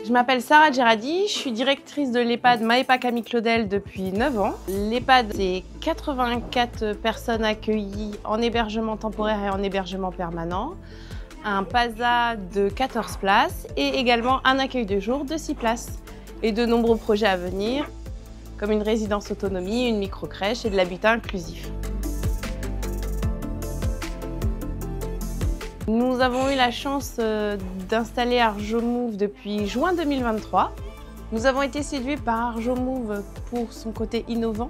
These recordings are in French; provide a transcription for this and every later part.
Je m'appelle Sarah Gerardi, je suis directrice de l'EHPAD Maëpa Camille Claudel depuis 9 ans. L'EHPAD, c'est 84 personnes accueillies en hébergement temporaire et en hébergement permanent, un PASA de 14 places et également un accueil de jour de 6 places. Et de nombreux projets à venir, comme une résidence autonomie, une microcrèche et de l'habitat inclusif. Nous avons eu la chance d'installer ArjoMove depuis juin 2023. Nous avons été séduits par ArjoMove pour son côté innovant,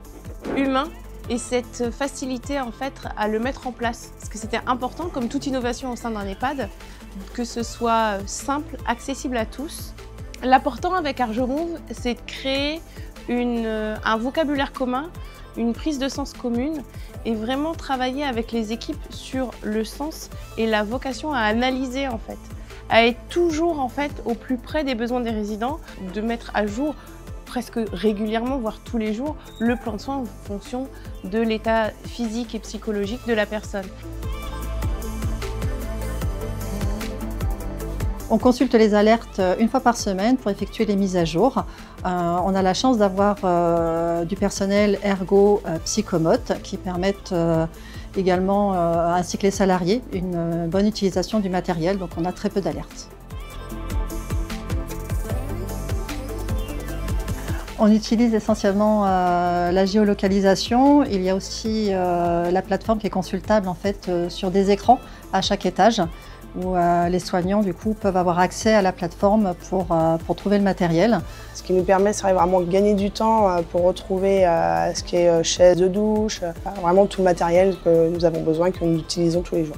humain et cette facilité en fait à le mettre en place. Parce que c'était important, comme toute innovation au sein d'un EHPAD, que ce soit simple, accessible à tous. L'important avec ArjoMove, c'est de créer un vocabulaire commun, une prise de sens commune et vraiment travailler avec les équipes sur le sens et la vocation à analyser en fait, à être toujours en fait au plus près des besoins des résidents, de mettre à jour presque régulièrement, voire tous les jours, le plan de soins en fonction de l'état physique et psychologique de la personne. On consulte les alertes une fois par semaine pour effectuer les mises à jour. On a la chance d'avoir du personnel ergo psychomote qui permettent également, ainsi que les salariés, une bonne utilisation du matériel, donc on a très peu d'alertes. On utilise essentiellement la géolocalisation. Il y a aussi la plateforme qui est consultable en fait, sur des écrans à chaque étage, où les soignants du coup peuvent avoir accès à la plateforme pour trouver le matériel. Ce qui nous permet, c'est vraiment de gagner du temps pour retrouver ce qui est chaise de douche, vraiment tout le matériel que nous avons besoin et que nous utilisons tous les jours.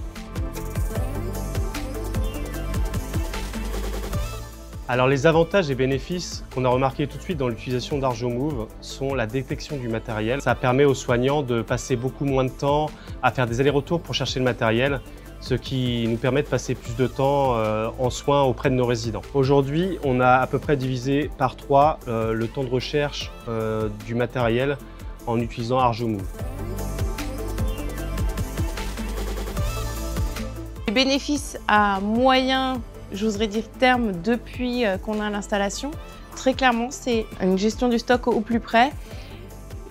Alors les avantages et bénéfices qu'on a remarqués tout de suite dans l'utilisation d'ArjoMove sont la détection du matériel. Ça permet aux soignants de passer beaucoup moins de temps à faire des allers-retours pour chercher le matériel, ce qui nous permet de passer plus de temps en soins auprès de nos résidents. Aujourd'hui, on a à peu près divisé par 3 le temps de recherche du matériel en utilisant ArjoMove. Les bénéfices à moyen, j'oserais dire terme, depuis qu'on a l'installation, très clairement, c'est une gestion du stock au plus près,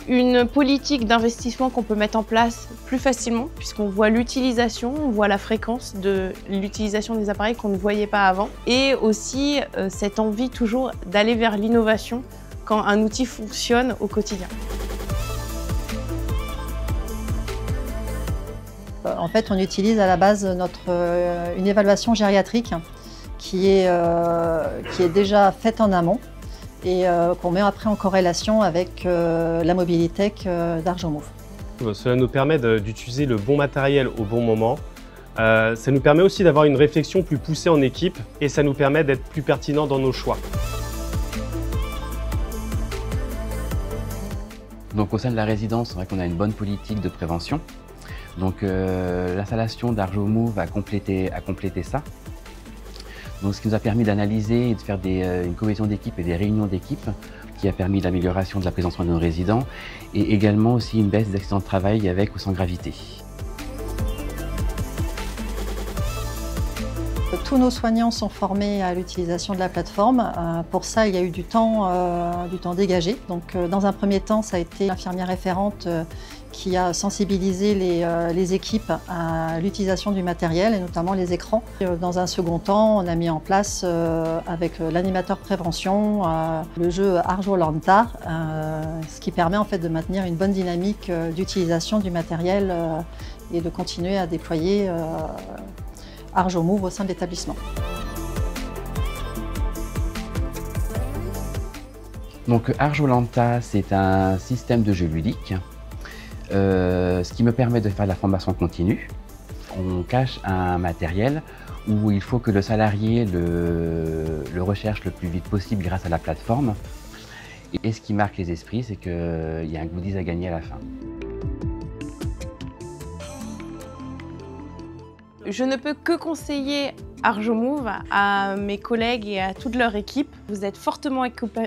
une politique d'investissement qu'on peut mettre en place plus facilement puisqu'on voit l'utilisation, on voit la fréquence de l'utilisation des appareils qu'on ne voyait pas avant et aussi cette envie toujours d'aller vers l'innovation quand un outil fonctionne au quotidien. En fait, on utilise à la base une évaluation gériatrique qui est déjà faite en amont et qu'on met après en corrélation avec la mobilitech d'ArjoMove. Cela nous permet d'utiliser le bon matériel au bon moment. Ça nous permet aussi d'avoir une réflexion plus poussée en équipe et ça nous permet d'être plus pertinents dans nos choix. Donc au sein de la résidence, c'est vrai qu'on a une bonne politique de prévention. Donc l'installation d'ArjoMove a complété ça. Donc, ce qui nous a permis d'analyser et de faire une cohésion d'équipe et des réunions d'équipe qui a permis l'amélioration de la prise en soin de nos résidents et également aussi une baisse des accidents de travail avec ou sans gravité. Tous nos soignants sont formés à l'utilisation de la plateforme. Pour ça, il y a eu du temps dégagé. Donc, dans un premier temps, ça a été l'infirmière référente qui a sensibilisé les équipes à l'utilisation du matériel et notamment les écrans. Dans un second temps, on a mis en place avec l'animateur prévention le jeu ArjoLanta, ce qui permet en fait de maintenir une bonne dynamique d'utilisation du matériel et de continuer à déployer ArjoMove au sein de l'établissement. Donc ArjoLanta, c'est un système de jeu ludique, ce qui me permet de faire de la formation continue. On cache un matériel où il faut que le salarié le recherche le plus vite possible grâce à la plateforme. Et ce qui marque les esprits, c'est qu'il y a un goodies à gagner à la fin. Je ne peux que conseiller ArjoMove à mes collègues et à toute leur équipe. Vous êtes fortement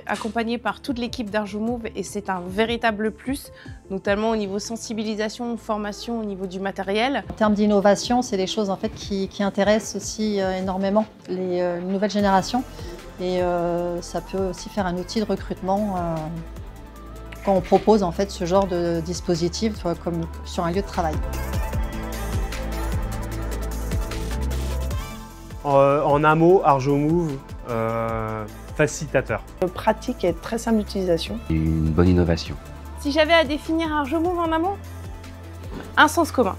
accompagnés par toute l'équipe d'ArjoMove et c'est un véritable plus, notamment au niveau sensibilisation, formation, au niveau du matériel. En termes d'innovation, c'est des choses en fait qui intéressent aussi énormément les nouvelles générations. et ça peut aussi faire un outil de recrutement quand on propose en fait ce genre de dispositif comme sur un lieu de travail. En un mot, ArjoMove, facilitateur. Pratique et très simple d'utilisation. Une bonne innovation. Si j'avais à définir ArjoMove en un mot, un sens commun.